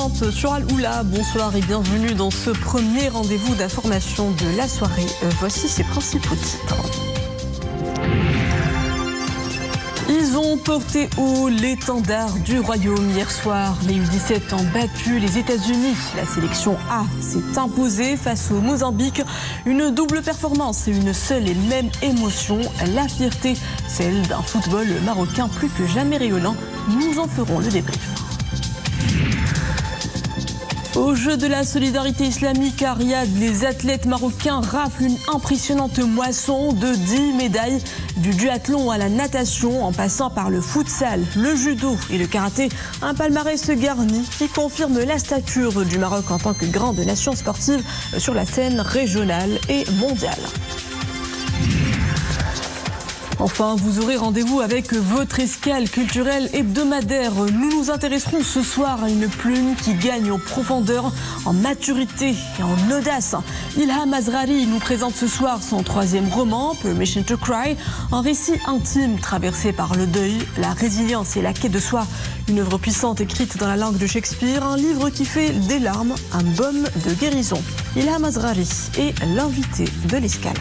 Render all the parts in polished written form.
présente sur Al-Oula. Bonsoir et bienvenue dans ce premier rendez-vous d'information de la soirée. Voici ses principaux titres. Ils ont porté haut l'étendard du royaume hier soir. Les U17 ont battu les États-Unis. La sélection A s'est imposée face au Mozambique. Une double performance et une seule et même émotion. La fierté, celle d'un football marocain plus que jamais rayonnant. Nous en ferons le débrief. Au jeu de la solidarité islamique à Riyad, les athlètes marocains raflent une impressionnante moisson de 10 médailles, du duathlon à la natation en passant par le futsal, le judo et le karaté. Un palmarès garni qui confirme la stature du Maroc en tant que grande nation sportive sur la scène régionale et mondiale. Enfin, vous aurez rendez-vous avec votre escale culturelle hebdomadaire. Nous nous intéresserons ce soir à une plume qui gagne en profondeur, en maturité et en audace. Ilham Azrari nous présente ce soir son troisième roman, Permission to Cry, un récit intime traversé par le deuil, la résilience et la quête de soi. Une œuvre puissante écrite dans la langue de Shakespeare, un livre qui fait des larmes un baume de guérison. Ilham Azrari est l'invité de l'escale.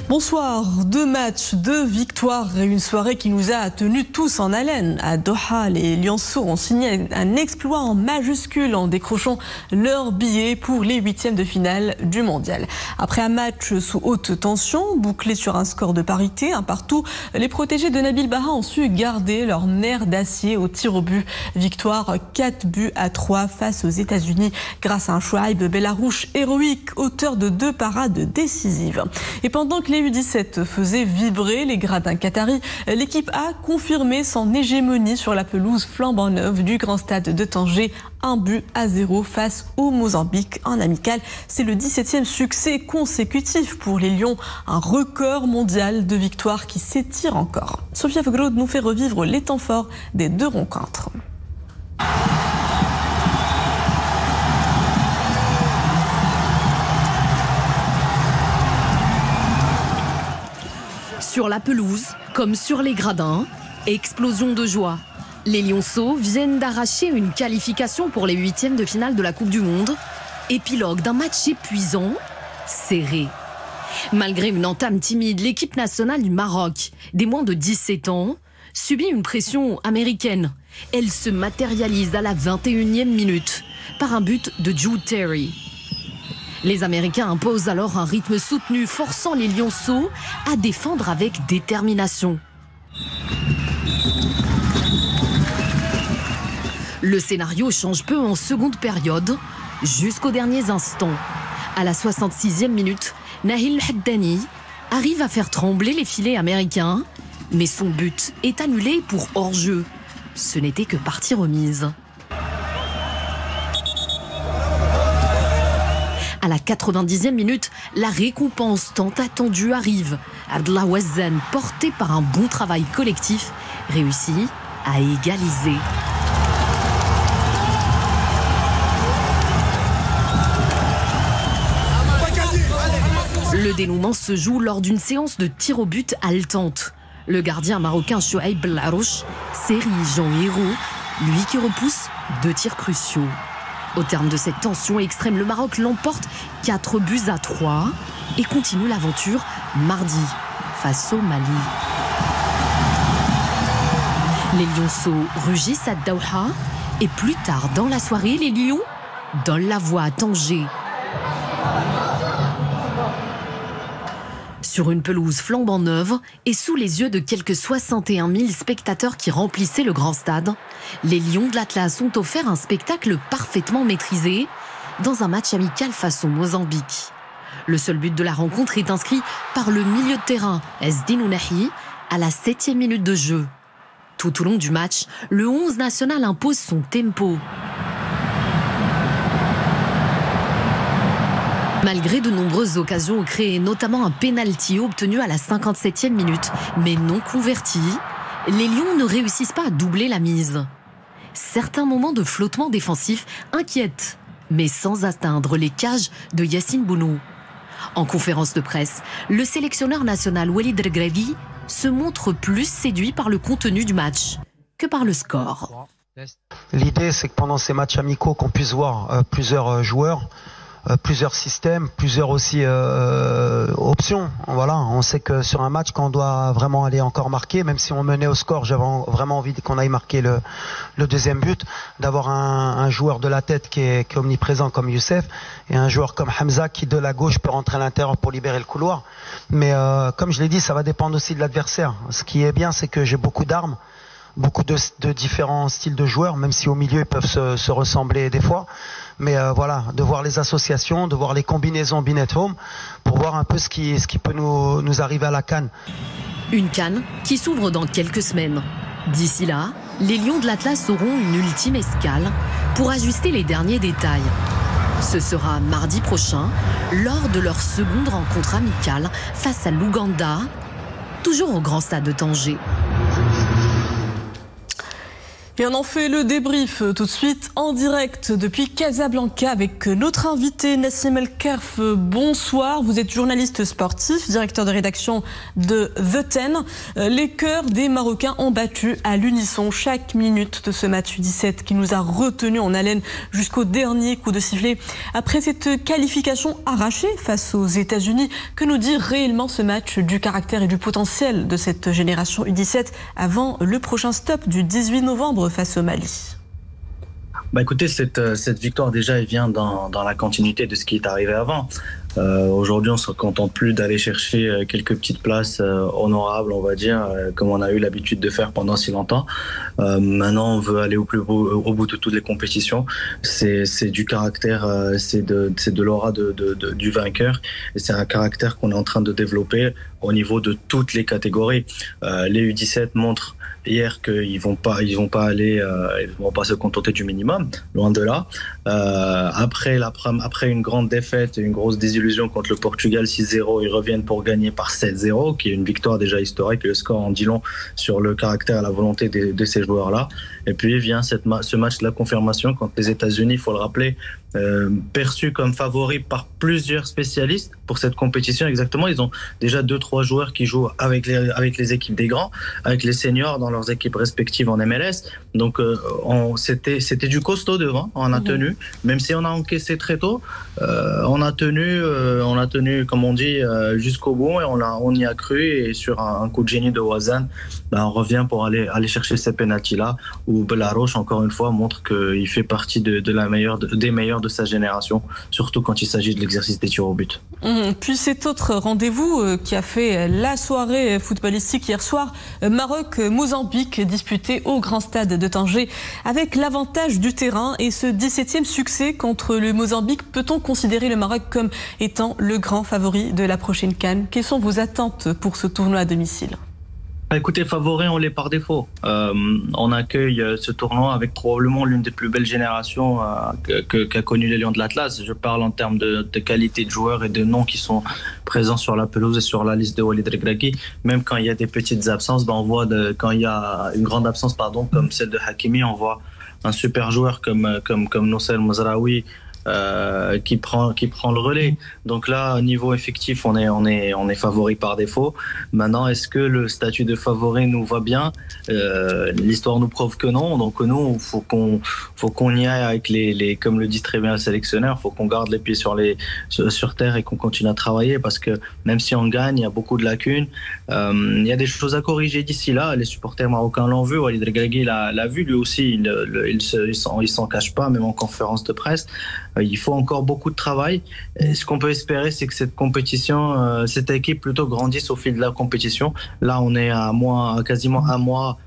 Bonsoir, 2 matchs, 2 victoires et une soirée qui nous a tenus tous en haleine. À Doha, les Lionceaux ont signé un exploit en majuscule en décrochant leur billet pour les 8e de finale du mondial. Après un match sous haute tension, bouclé sur un score de parité, un partout, les protégés de Nabil Baha ont su garder leur nerf d'acier au tir au but. Victoire 4-3 face aux États-Unis grâce à un Chouaib Bellarouche héroïque, auteur de 2 parades décisives. Et pendant que les U17 faisait vibrer les gradins qataris, l'équipe A confirmé son hégémonie sur la pelouse flambant neuve du grand stade de Tanger. 1-0 face au Mozambique en amical. C'est le 17e succès consécutif pour les Lions. Un record mondial de victoires qui s'étire encore. Sophia Fgrod nous fait revivre les temps forts des 2 rencontres. Sur la pelouse, comme sur les gradins, explosion de joie. Les Lionceaux viennent d'arracher une qualification pour les 8e de finale de la Coupe du Monde. Épilogue d'un match épuisant, serré. Malgré une entame timide, l'équipe nationale du Maroc, des moins de 17 ans, subit une pression américaine. Elle se matérialise à la 21e minute par un but de Jude Terry. Les Américains imposent alors un rythme soutenu, forçant les Lionceaux à défendre avec détermination. Le scénario change peu en seconde période, jusqu'aux derniers instants. À la 66e minute, Nahil Haddani arrive à faire trembler les filets américains, mais son but est annulé pour hors-jeu. Ce n'était que partie remise. À la 90e minute, la récompense tant attendue arrive. Abdallah Wazzan, porté par un bon travail collectif, réussit à égaliser. Le dénouement se joue lors d'une séance de tir au but haletante. Le gardien marocain Chouaib Bellarouche s'érige en héros, lui qui repousse 2 tirs cruciaux. Au terme de cette tension extrême, le Maroc l'emporte 4-3 et continue l'aventure mardi face au Mali. Les Lionceaux rugissent à Doha et plus tard dans la soirée, les Lions donnent la voix à Tanger. Sur une pelouse flambant neuve et sous les yeux de quelques 61 000 spectateurs qui remplissaient le grand stade, les Lions de l'Atlas ont offert un spectacle parfaitement maîtrisé dans un match amical face au Mozambique. Le seul but de la rencontre est inscrit par le milieu de terrain Ezdin Ounahi à la 7e minute de jeu. Tout au long du match, le 11 national impose son tempo. Malgré de nombreuses occasions créées, notamment un pénalty obtenu à la 57e minute, mais non converti, les Lions ne réussissent pas à doubler la mise. Certains moments de flottement défensif inquiètent, mais sans atteindre les cages de Yassine Bounou. En conférence de presse, le sélectionneur national Walid Regragui se montre plus séduit par le contenu du match que par le score. L'idée, c'est que pendant ces matchs amicaux, qu'on puisse voir plusieurs joueurs, plusieurs systèmes, plusieurs aussi options. Voilà, on sait que sur un match, quand on doit vraiment aller encore marquer, même si on menait au score, j'avais vraiment envie qu'on aille marquer le deuxième but, d'avoir un joueur de la tête qui est omniprésent comme Youssef et un joueur comme Hamza qui de la gauche peut rentrer à l'intérieur pour libérer le couloir. Mais comme je l'ai dit, ça va dépendre aussi de l'adversaire. Ce qui est bien, c'est que j'ai beaucoup d'armes, beaucoup de différents styles de joueurs, même si au milieu ils peuvent se ressembler des fois. Mais voilà, de voir les associations, de voir les combinaisons Bin et Home pour voir un peu ce qui peut nous arriver à la CAN. Une CAN qui s'ouvre dans quelques semaines. D'ici là, les Lions de l'Atlas auront une ultime escale pour ajuster les derniers détails. Ce sera mardi prochain, lors de leur seconde rencontre amicale face à l'Ouganda, toujours au Grand Stade de Tanger. Et on en fait le débrief tout de suite en direct depuis Casablanca avec notre invité Nassim El Kerf. Bonsoir, vous êtes journaliste sportif, directeur de rédaction de The Ten. Les cœurs des Marocains ont battu à l'unisson chaque minute de ce match U17 qui nous a retenus en haleine jusqu'au dernier coup de sifflet. Après cette qualification arrachée face aux États-Unis, que nous dit réellement ce match du caractère et du potentiel de cette génération U17 avant le prochain stop du 18 novembre face au Mali? Écoutez, cette victoire déjà elle vient dans la continuité de ce qui est arrivé avant. Aujourd'hui, on ne se contente plus d'aller chercher quelques petites places honorables, on va dire, comme on a eu l'habitude de faire pendant si longtemps. Maintenant, on veut aller au bout de toutes les compétitions. C'est du caractère, c'est de l'aura du vainqueur. Et c'est un caractère qu'on est en train de développer au niveau de toutes les catégories. Les U17 montrent hier qu'ils vont pas se contenter du minimum, loin de là. Après une grande défaite et une grosse désillusion contre le Portugal 6-0, ils reviennent pour gagner par 7-0, qui est une victoire déjà historique. Le score en dit long sur le caractère et la volonté de ces joueurs-là. Et puis vient ce match de la confirmation contre les États-Unis, il faut le rappeler, perçu comme favori par plusieurs spécialistes pour cette compétition. Exactement, ils ont déjà 2-3 joueurs qui jouent avec les équipes des grands, avec les seniors dans leurs équipes respectives en MLS. Donc c'était du costaud devant, on a tenu, même si on a encaissé très tôt, on a tenu comme on dit jusqu'au bout et on y a cru. Et sur un coup de génie de Wazan, on revient pour aller chercher ces pénaltys-là, où Belaroche encore une fois montre qu'il fait partie des meilleurs de sa génération, surtout quand il s'agit de l'exercice des tirs au but. Puis cet autre rendez-vous qui a fait la soirée footballistique hier soir, Maroc-Mozambique, disputé au Grand Stade de Tanger, avec l'avantage du terrain et ce 17e succès contre le Mozambique. Peut-on considérer le Maroc comme étant le grand favori de la prochaine CAN? Quelles sont vos attentes pour ce tournoi à domicile? Écoutez, favori, on l'est par défaut. On accueille ce tournoi avec probablement l'une des plus belles générations qu'a connu les Lions de l'Atlas. Je parle en termes de qualité de joueurs et de noms qui sont présents sur la pelouse et sur la liste de Walid Regragui. Même quand il y a des petites absences, on voit quand il y a une grande absence, comme celle de Hakimi, on voit un super joueur comme Nosel Mazraoui qui prend le relais. Donc là, niveau effectif, on est favori par défaut. Maintenant, est-ce que le statut de favori nous va bien? L'histoire nous prouve que non. Donc nous, faut qu'on y aille avec comme le dit très bien le sélectionneur, faut qu'on garde les pieds sur terre et qu'on continue à travailler, parce que même si on gagne, il y a beaucoup de lacunes. Il y a des choses à corriger d'ici là. Les supporters marocains l'ont vu. Walid Regragui l'a vu lui aussi. Il s'en cache pas, même en conférence de presse. Il faut encore beaucoup de travail. Et ce qu'on peut espérer, c'est que cette équipe plutôt grandisse au fil de la compétition. Là, on est à quasiment un mois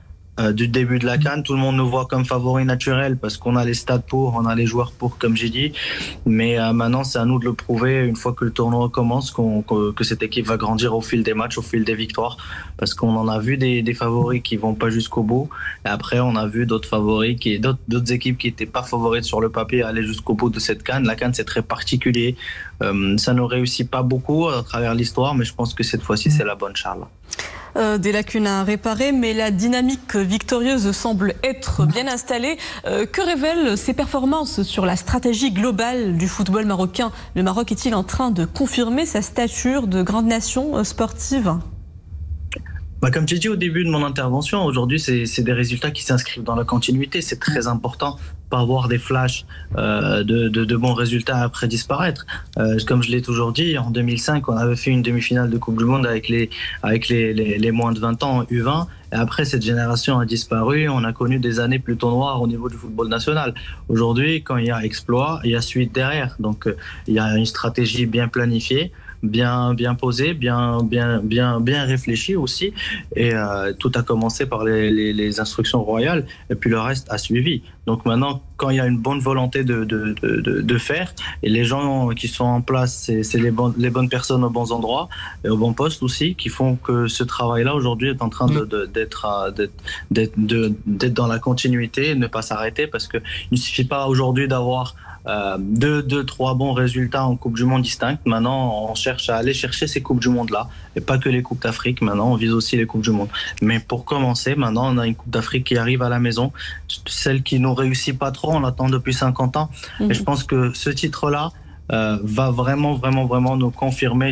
du début de la CAN. Tout le monde nous voit comme favori naturel parce qu'on a les stats on a les joueurs pour, comme j'ai dit. Mais maintenant, c'est à nous de le prouver une fois que le tournoi commence, que cette équipe va grandir au fil des matchs, au fil des victoires. Parce qu'on en a vu des favoris qui vont pas jusqu'au bout. Et après, on a vu d'autres favoris, d'autres équipes qui n'étaient pas favorites sur le papier aller jusqu'au bout de cette CAN. La CAN, c'est très particulier. Ça ne réussit pas beaucoup à travers l'histoire, mais je pense que cette fois-ci, c'est la bonne, Charles. Des lacunes à réparer, mais la dynamique victorieuse semble être bien installée. Que révèlent ces performances sur la stratégie globale du football marocain? Le Maroc est-il en train de confirmer sa stature de grande nation sportive? Comme j'ai dit au début de mon intervention, aujourd'hui, c'est des résultats qui s'inscrivent dans la continuité. C'est très important, pas avoir des flashs de bons résultats après disparaître. Comme je l'ai toujours dit, en 2005, on avait fait une demi-finale de Coupe du Monde avec les moins de 20 ans, U20. Et après, cette génération a disparu. On a connu des années plutôt noires au niveau du football national. Aujourd'hui, quand il y a exploit, il y a suite derrière. Donc, il y a une stratégie bien planifiée, bien posée, bien réfléchie aussi. Et tout a commencé par les instructions royales. Et puis le reste a suivi. Donc maintenant, quand il y a une bonne volonté de faire, et les gens qui sont en place, c'est les bonnes personnes aux bons endroits et aux bons postes aussi, qui font que ce travail-là aujourd'hui est en train d'être dans la continuité et ne pas s'arrêter, parce qu'il ne suffit pas aujourd'hui d'avoir 2-3 bons résultats en Coupe du Monde distinctes. Maintenant, on cherche à aller chercher ces Coupes du Monde-là, et pas que les Coupes d'Afrique. Maintenant, on vise aussi les Coupes du Monde. Mais pour commencer, maintenant, on a une Coupe d'Afrique qui arrive à la maison. Celle qui nous réussit pas trop, on l'attend depuis 50 ans. Et je pense que ce titre-là va vraiment nous confirmer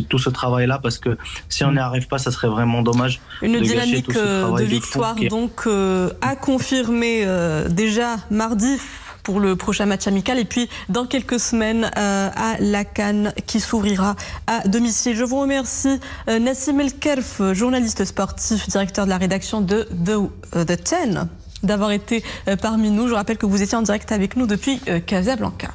tout ce travail-là, parce que si on n'y arrive pas, ça serait vraiment dommage. Une dynamique de victoire donc à confirmer déjà mardi pour le prochain match amical, et puis dans quelques semaines à la CAN qui s'ouvrira à domicile. Je vous remercie Nassim El Kerf, journaliste sportif, directeur de la rédaction de The 10, d'avoir été parmi nous. Je rappelle que vous étiez en direct avec nous depuis Casablanca.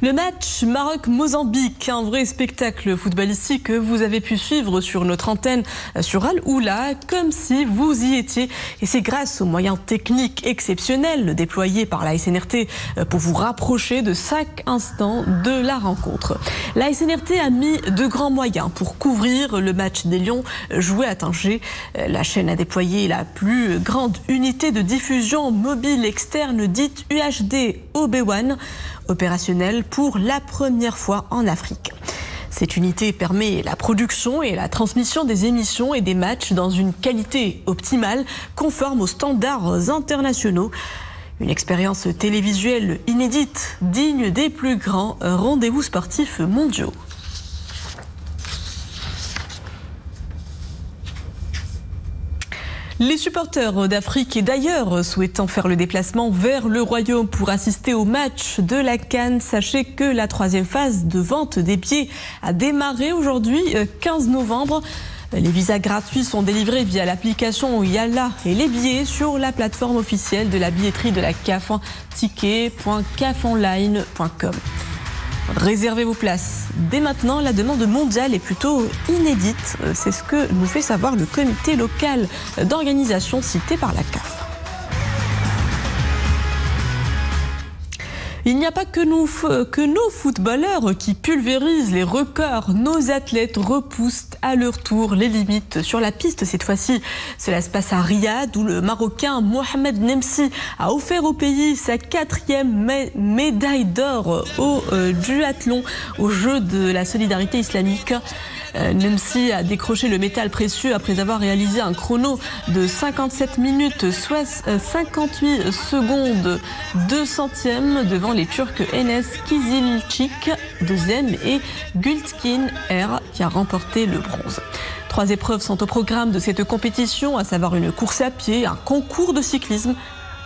Le match Maroc-Mozambique, un vrai spectacle footballistique que vous avez pu suivre sur notre antenne sur Al Oula, comme si vous y étiez. Et c'est grâce aux moyens techniques exceptionnels déployés par la SNRT pour vous rapprocher de chaque instant de la rencontre. La SNRT a mis de grands moyens pour couvrir le match des Lions joué à Tanger. La chaîne a déployé la plus grande unité de diffusion mobile externe dite UHD OB1, opérationnelle pour la première fois en Afrique. Cette unité permet la production et la transmission des émissions et des matchs dans une qualité optimale, conforme aux standards internationaux. Une expérience télévisuelle inédite, digne des plus grands rendez-vous sportifs mondiaux. Les supporters d'Afrique et d'ailleurs souhaitant faire le déplacement vers le Royaume pour assister au match de la CAN, sachez que la 3e phase de vente des billets a démarré aujourd'hui, 15 novembre. Les visas gratuits sont délivrés via l'application Yalla et les billets sur la plateforme officielle de la billetterie de la CAF, ticket.cafonline.com. Réservez vos places. Dès maintenant, la demande mondiale est plutôt inédite. C'est ce que nous fait savoir le comité local d'organisation cité par la CAF. Il n'y a pas que nos footballeurs qui pulvérisent les records. Nos athlètes repoussent à leur tour les limites sur la piste. Cette fois-ci, cela se passe à Riyad, où le Marocain Mohamed Nemsi a offert au pays sa 4e médaille d'or au duathlon aux Jeux de la solidarité islamique. Nemsi a décroché le métal précieux après avoir réalisé un chrono de 57 minutes, soit 58 secondes 2 centièmes devant les Turcs Enes Kizilcik, 2e, et Gültkin Er, qui a remporté le bronze. 3 épreuves sont au programme de cette compétition, à savoir une course à pied, un concours de cyclisme,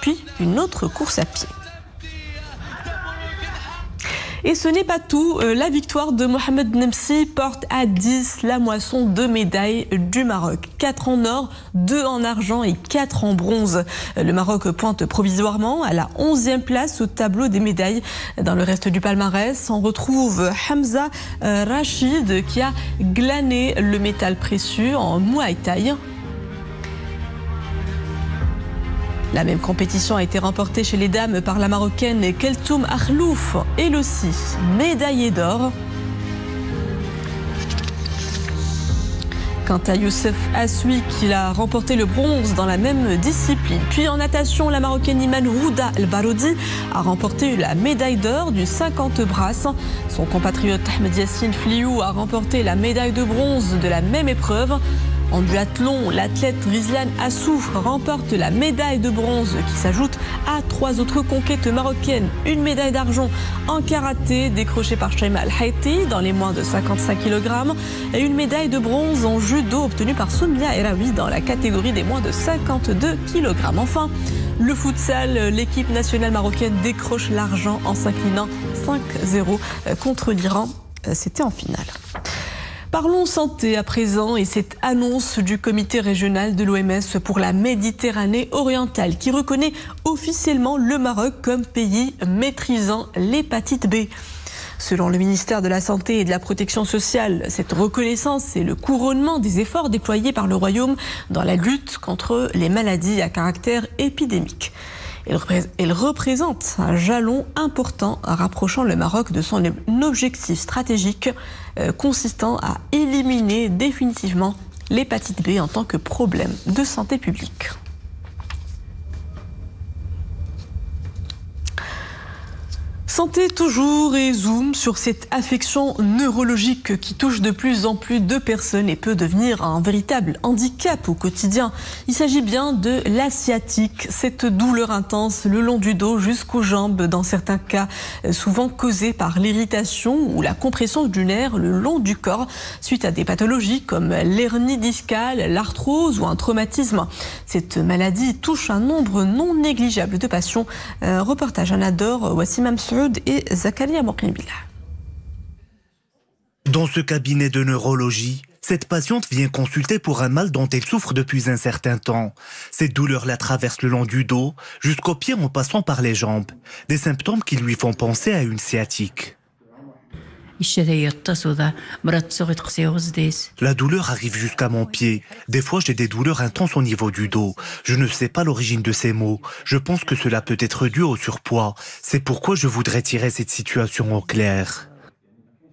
puis une autre course à pied. Et ce n'est pas tout. La victoire de Mohamed Nemsi porte à 10 la moisson de médailles du Maroc. 4 en or, 2 en argent et 4 en bronze. Le Maroc pointe provisoirement à la 11e place au tableau des médailles. Dans le reste du palmarès, on retrouve Hamza Rachid qui a glané le métal précieux en Muay Thai. La même compétition a été remportée chez les dames par la Marocaine Keltoum Akhlouf, elle aussi médaillée d'or. Quant à Youssef Assoui, qui a remporté le bronze dans la même discipline. Puis en natation, la Marocaine Iman Rouda El Baroudi a remporté la médaille d'or du 50 brasses. Son compatriote Ahmed Yassine Fliou a remporté la médaille de bronze de la même épreuve. En duathlon, l'athlète Rizlan Assouf remporte la médaille de bronze qui s'ajoute à 3 autres conquêtes marocaines. Une médaille d'argent en karaté décrochée par Shaima Al-Haiti dans les moins de 55 kg et une médaille de bronze en judo obtenue par Soumia Eraoui dans la catégorie des moins de 52 kg. Enfin, le futsal, l'équipe nationale marocaine décroche l'argent en s'inclinant 5-0 contre l'Iran. C'était en finale. Parlons santé à présent et cette annonce du comité régional de l'OMS pour la Méditerranée orientale qui reconnaît officiellement le Maroc comme pays maîtrisant l'hépatite B. Selon le ministère de la Santé et de la Protection sociale, cette reconnaissance est le couronnement des efforts déployés par le Royaume dans la lutte contre les maladies à caractère épidémique. Elle représente un jalon important rapprochant le Maroc de son objectif stratégique consistant à éliminer définitivement l'hépatite B en tant que problème de santé publique. Santé toujours et zoom sur cette affection neurologique qui touche de plus en plus de personnes et peut devenir un véritable handicap au quotidien. Il s'agit bien de la sciatique, cette douleur intense le long du dos jusqu'aux jambes, dans certains cas souvent causée par l'irritation ou la compression du nerf le long du corps suite à des pathologies comme l'hernie discale, l'arthrose ou un traumatisme. Cette maladie touche un nombre non négligeable de patients. Reportage à Nador, Wassim Amsoud et Zakaria Mokhnibillah. Dans ce cabinet de neurologie, cette patiente vient consulter pour un mal dont elle souffre depuis un certain temps. Cette douleur la traverse le long du dos, jusqu'aux pieds en passant par les jambes. Des symptômes qui lui font penser à une sciatique. La douleur arrive jusqu'à mon pied. Des fois, j'ai des douleurs intenses au niveau du dos. Je ne sais pas l'origine de ces maux. Je pense que cela peut être dû au surpoids. C'est pourquoi je voudrais tirer cette situation au clair.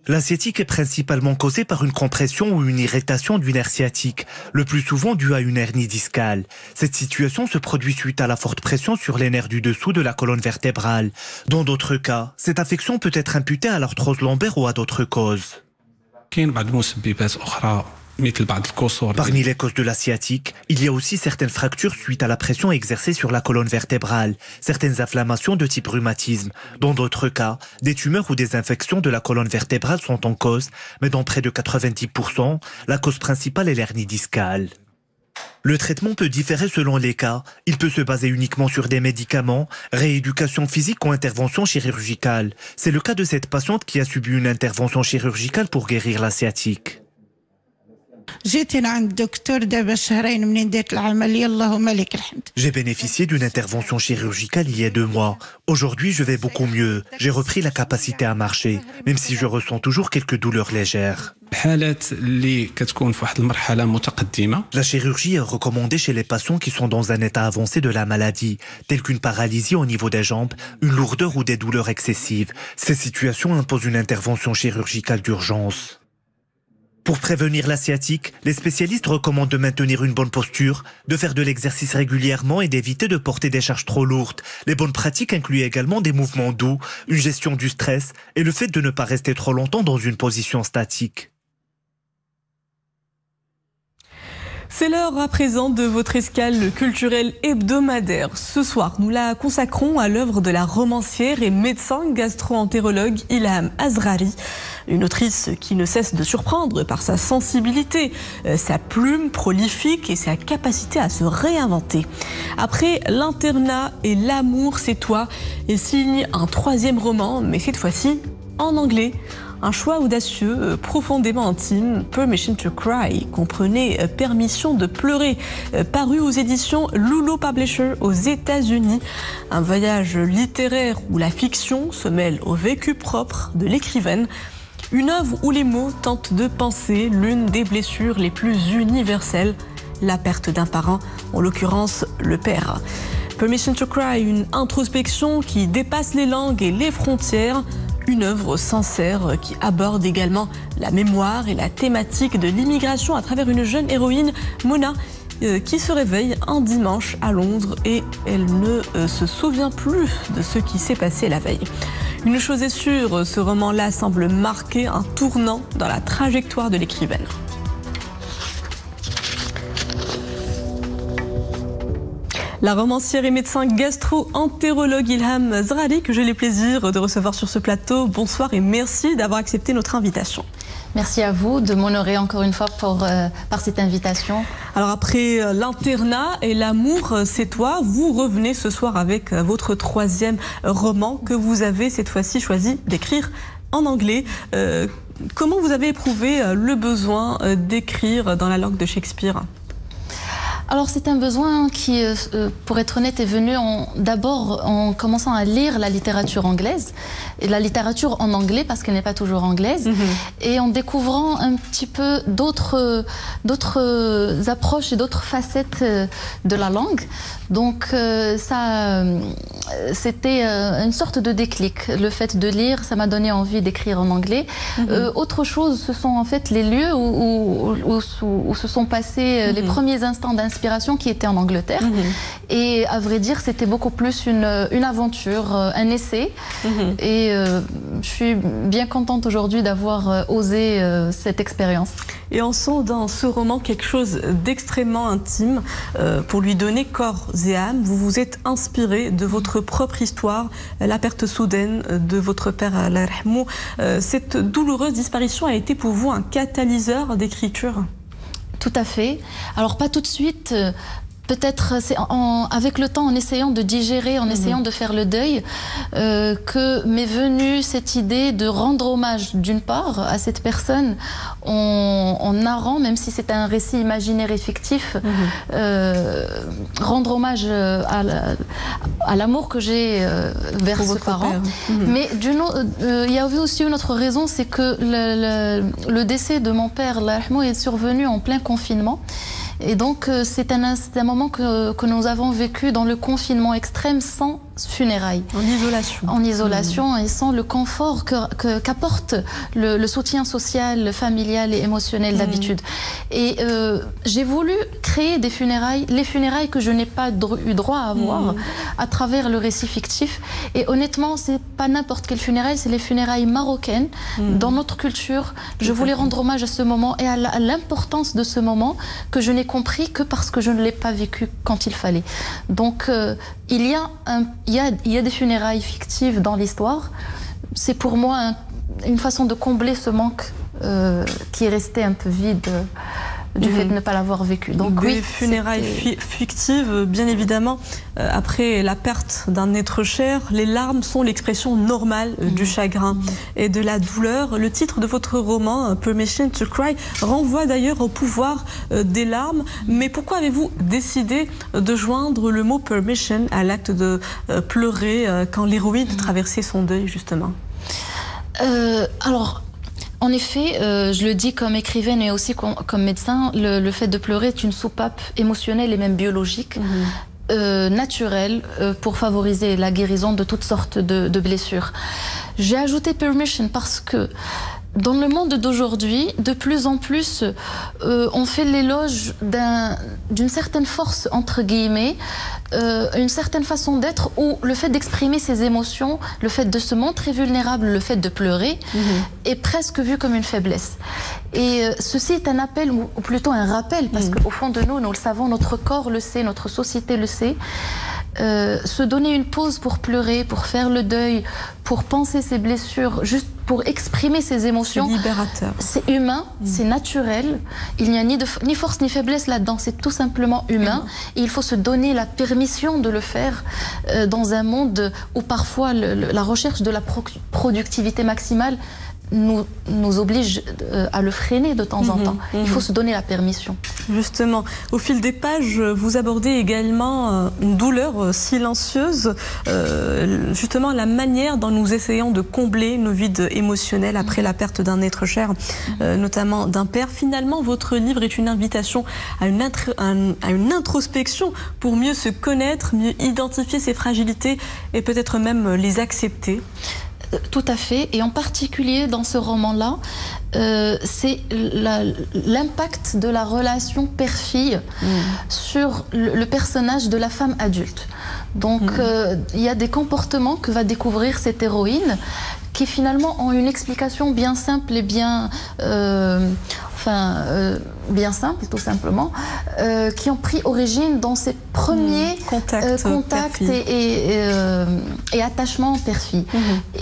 La sciatique est principalement causée par une compression ou une irritation du nerf sciatique, le plus souvent due à une hernie discale. Cette situation se produit suite à la forte pression sur les nerfs du dessous de la colonne vertébrale. Dans d'autres cas, cette affection peut être imputée à l'arthrose lombaire ou à d'autres causes. Parmi les causes de la sciatique, il y a aussi certaines fractures suite à la pression exercée sur la colonne vertébrale, certaines inflammations de type rhumatisme. Dans d'autres cas, des tumeurs ou des infections de la colonne vertébrale sont en cause, mais dans près de 90%, la cause principale est l'hernie discale. Le traitement peut différer selon les cas. Il peut se baser uniquement sur des médicaments, rééducation physique ou intervention chirurgicale. C'est le cas de cette patiente qui a subi une intervention chirurgicale pour guérir la sciatique. J'ai bénéficié d'une intervention chirurgicale il y a 2 mois. Aujourd'hui, je vais beaucoup mieux. J'ai repris la capacité à marcher, même si je ressens toujours quelques douleurs légères. La chirurgie est recommandée chez les patients qui sont dans un état avancé de la maladie, telle qu'une paralysie au niveau des jambes, une lourdeur ou des douleurs excessives. Ces situations imposent une intervention chirurgicale d'urgence. Pour prévenir la sciatique, les spécialistes recommandent de maintenir une bonne posture, de faire de l'exercice régulièrement et d'éviter de porter des charges trop lourdes. Les bonnes pratiques incluent également des mouvements doux, une gestion du stress et le fait de ne pas rester trop longtemps dans une position statique. C'est l'heure à présent de votre escale culturelle hebdomadaire. Ce soir, nous la consacrons à l'œuvre de la romancière et médecin gastro-entérologue Ilham Azrari. Une autrice qui ne cesse de surprendre par sa sensibilité, sa plume prolifique et sa capacité à se réinventer. Après l'internat et l'amour, c'est toi, elle signe un 3e roman, mais cette fois-ci en anglais. Un choix audacieux, profondément intime, Permission to Cry, comprenait Permission de pleurer, paru aux éditions Lulu Publisher aux États-Unis. Un voyage littéraire où la fiction se mêle au vécu propre de l'écrivaine. Une œuvre où les mots tentent de penser l'une des blessures les plus universelles, la perte d'un parent, en l'occurrence le père. Permission to Cry, une introspection qui dépasse les langues et les frontières. Une œuvre sincère qui aborde également la mémoire et la thématique de l'immigration à travers une jeune héroïne, Mona, qui se réveille un dimanche à Londres et elle ne se souvient plus de ce qui s'est passé la veille. Une chose est sûre, ce roman-là semble marquer un tournant dans la trajectoire de l'écrivaine. La romancière et médecin gastro-entérologue Ilham Zrari, que j'ai le plaisir de recevoir sur ce plateau. Bonsoir et merci d'avoir accepté notre invitation. Merci à vous de m'honorer encore une fois par cette invitation. Alors après l'internat et l'amour, c'est toi, vous revenez ce soir avec votre 3e roman que vous avez cette fois-ci choisi d'écrire en anglais. Comment vous avez éprouvé le besoin d'écrire dans la langue de Shakespeare ? Alors c'est un besoin qui, pour être honnête, est venu d'abord en commençant à lire la littérature anglaise, et la littérature en anglais parce qu'elle n'est pas toujours anglaise, et en découvrant un petit peu d'autres approches et d'autres facettes de la langue. Donc c'était une sorte de déclic. Le fait de lire, ça m'a donné envie d'écrire en anglais. Autre chose, ce sont en fait les lieux où se sont passés les premiers instants d'inspiration qui étaient en Angleterre. Et à vrai dire, c'était beaucoup plus une aventure, un essai. Et je suis bien contente aujourd'hui d'avoir osé cette expérience. Et on sent dans ce roman quelque chose d'extrêmement intime. Pour lui donner corps et âme, vous vous êtes inspiré de votre propre histoire, la perte soudaine de votre père, Allah yarhamou. Cette douloureuse disparition a été pour vous un catalyseur d'écriture ? Tout à fait. Alors pas tout de suite. Peut-être c'est avec le temps, en essayant de digérer, en essayant de faire le deuil, que m'est venue cette idée de rendre hommage d'une part à cette personne en narrant, même si c'est un récit imaginaire et fictif, rendre hommage à l'amour que j'ai vers ce parent. Mais il y avait aussi une autre raison, c'est que le décès de mon père, Allah yarhamou, est survenu en plein confinement. Et donc c'est un moment que nous avons vécu dans le confinement extrême sans funérailles. En isolation. En isolation et sans le confort qu'apporte le soutien social, familial et émotionnel d'habitude. Et j'ai voulu créer des funérailles, les funérailles que je n'ai pas eu droit à avoir à travers le récit fictif. Et honnêtement, c'est pas n'importe quelle funéraille, c'est les funérailles marocaines. Dans notre culture, je voulais rendre hommage à ce moment et à l'importance de ce moment que je n'ai compris que parce que je ne l'ai pas vécu quand il fallait. Donc il y a des funérailles fictives dans l'histoire. C'est pour moi une façon de combler ce manque qui est resté un peu vide du fait de ne pas l'avoir vécu. Donc des funérailles fictives, bien évidemment. Après la perte d'un être cher, les larmes sont l'expression normale du chagrin et de la douleur. Le titre de votre roman, Permission to Cry, renvoie d'ailleurs au pouvoir des larmes. Mais pourquoi avez-vous décidé de joindre le mot permission à l'acte de pleurer quand l'héroïne traversait son deuil, justement ? Alors, en effet, je le dis comme écrivaine et aussi comme médecin, le fait de pleurer est une soupape émotionnelle et même biologique, naturelle, pour favoriser la guérison de toutes sortes de blessures. J'ai ajouté permission parce que dans le monde d'aujourd'hui, de plus en plus, on fait l'éloge d'une certaine force, entre guillemets, une certaine façon d'être où le fait d'exprimer ses émotions, le fait de se montrer vulnérable, le fait de pleurer, est presque vu comme une faiblesse. Et ceci est un appel, ou plutôt un rappel, parce qu'au fond de nous le savons, notre corps le sait, notre société le sait. Se donner une pause pour pleurer, pour faire le deuil, pour penser ses blessures, juste pour exprimer ses émotions. C'est libérateur. C'est humain, c'est naturel. Il n'y a ni force ni faiblesse là-dedans. C'est tout simplement humain. Et il faut se donner la permission de le faire dans un monde où parfois la recherche de la productivité maximale nous oblige à le freiner de temps en temps. Il faut se donner la permission. Justement, au fil des pages, vous abordez également une douleur silencieuse, justement la manière dont nous essayons de combler nos vides émotionnels après la perte d'un être cher, notamment d'un père. Finalement, votre livre est une invitation à une introspection pour mieux se connaître, mieux identifier ses fragilités et peut-être même les accepter. Tout à fait, et en particulier dans ce roman-là, c'est l'impact de la relation père-fille sur le personnage de la femme adulte. Donc il y a des comportements que va découvrir cette héroïne qui finalement ont une explication bien simple et bien bien simples, tout simplement, qui ont pris origine dans ces premiers contacts et attachements père-fille.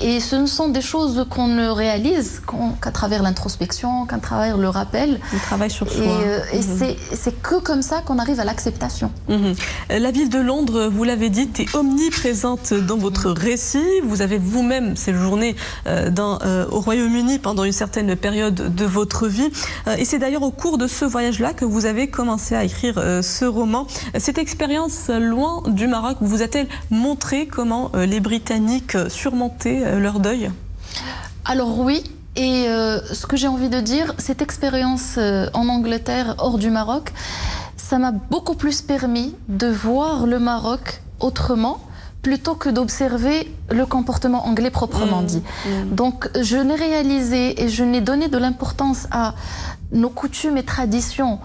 Et ce ne sont des choses qu'on ne réalise qu'à travers l'introspection, qu'à travers le rappel. Le travail sur soi. Et c'est que comme ça qu'on arrive à l'acceptation. La ville de Londres, vous l'avez dit, est omniprésente dans votre récit. Vous avez vous-même séjourné au Royaume-Uni pendant une certaine période de votre vie. Et c'est d'ailleurs au cours de ce voyage-là que vous avez commencé à écrire ce roman. Cette expérience loin du Maroc vous a-t-elle montré comment les Britanniques surmontaient leur deuil? Alors oui. Et ce que j'ai envie de dire, cette expérience en Angleterre, hors du Maroc, ça m'a beaucoup plus permis de voir le Maroc autrement, plutôt que d'observer le comportement anglais proprement dit. Donc je n'ai réalisé et je n'ai donné de l'importance à nos coutumes et traditions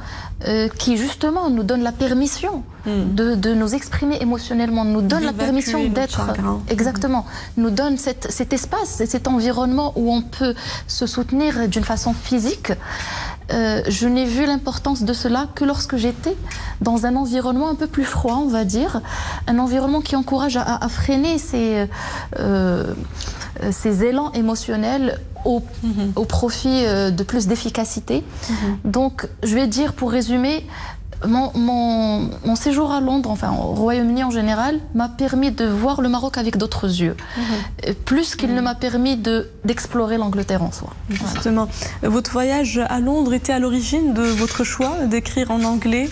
qui justement nous donnent la permission de nous exprimer émotionnellement, nous donnent la permission d'être... Exactement. Nous donne cet espace, cet environnement où on peut se soutenir d'une façon physique. Je n'ai vu l'importance de cela que lorsque j'étais dans un environnement un peu plus froid, on va dire, un environnement qui encourage à freiner ces élans émotionnels au profit de plus d'efficacité. Donc, je vais dire, pour résumer, mon séjour à Londres, enfin au Royaume-Uni en général, m'a permis de voir le Maroc avec d'autres yeux, plus qu'il ne m'a permis d'explorer l'Angleterre en soi. Justement, votre voyage à Londres était à l'origine de votre choix d'écrire en anglais?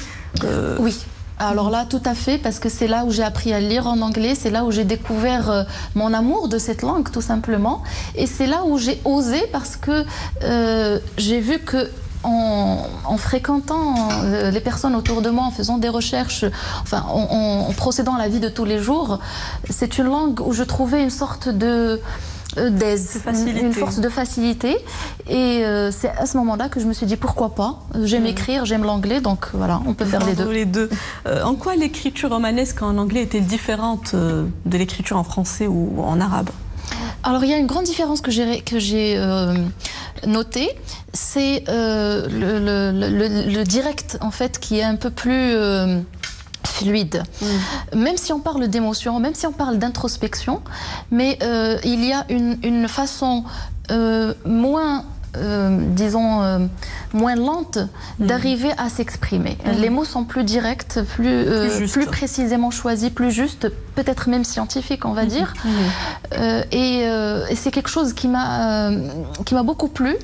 Oui. Alors là, tout à fait, parce que c'est là où j'ai appris à lire en anglais, c'est là où j'ai découvert mon amour de cette langue, tout simplement. Et c'est là où j'ai osé, parce que j'ai vu que en fréquentant les personnes autour de moi, en faisant des recherches, enfin, en procédant à la vie de tous les jours, c'est une langue où je trouvais une sorte d'aise, une force de facilité. Et c'est à ce moment-là que je me suis dit pourquoi pas. J'aime écrire, j'aime l'anglais, donc voilà, on peut faire les deux. En quoi l'écriture romanesque en anglais est-elle différente de l'écriture en français ou en arabe? Alors il y a une grande différence que j'ai notée, c'est le direct en fait qui est un peu plus fluide. Même si on parle d'émotion, même si on parle d'introspection, mais il y a une façon moins moins lente d'arriver à s'exprimer. Les mots sont plus directs, plus précisément choisis, plus justes, peut-être même scientifiques, on va dire. Et c'est quelque chose qui m'a beaucoup plu,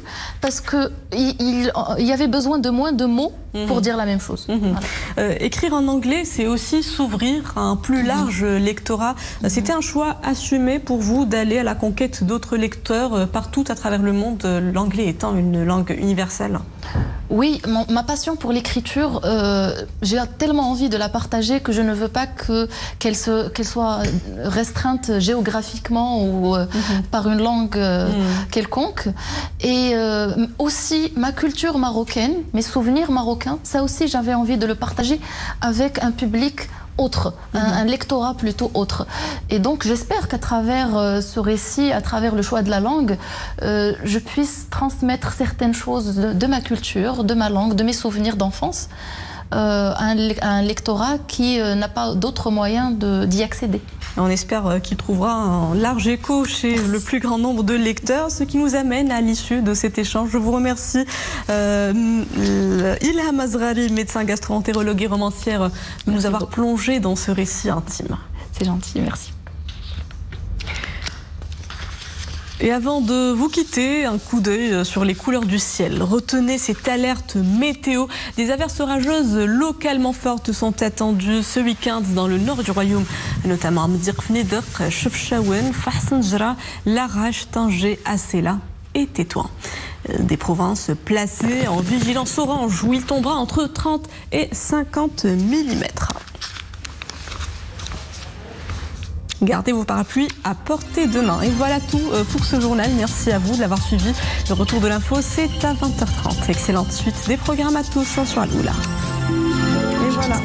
parce que il y avait besoin de moins de mots pour dire la même chose. Voilà. Écrire en anglais, c'est aussi s'ouvrir à un plus large lectorat. C'était un choix assumé pour vous d'aller à la conquête d'autres lecteurs partout à travers le monde, l'anglais étant une langue universelle? Oui, ma passion pour l'écriture, j'ai tellement envie de la partager que je ne veux pas qu'elle soit restreinte géographiquement ou par une langue quelconque. Et aussi ma culture marocaine, mes souvenirs marocains, ça aussi j'avais envie de le partager avec un public autre, un lectorat plutôt autre. Et donc j'espère qu'à travers ce récit, à travers le choix de la langue, je puisse transmettre certaines choses de ma culture, de ma langue, de mes souvenirs d'enfance, à un lectorat qui n'a pas d'autre moyen d'y accéder. On espère qu'il trouvera un large écho chez le plus grand nombre de lecteurs, ce qui nous amène à l'issue de cet échange. Je vous remercie, Ilham Azrari, médecin gastro-entérologue et romancière, de nous avoir plongé dans ce récit intime. C'est gentil, merci. Et avant de vous quitter, un coup d'œil sur les couleurs du ciel. Retenez cette alerte météo. Des averses orageuses localement fortes sont attendues ce week-end dans le nord du royaume, notamment à Mdirkfneder, Chefchaouen, Fahsenjra, Larache, Tanger, Assela et Tétouan. Des provinces placées en vigilance orange où il tombera entre 30 et 50 mm. Gardez vos parapluies à portée de main. Et voilà tout pour ce journal. Merci à vous de l'avoir suivi. Le retour de l'info, c'est à 20h30. Excellente suite des programmes à tous sur Al-Oula. Et voilà.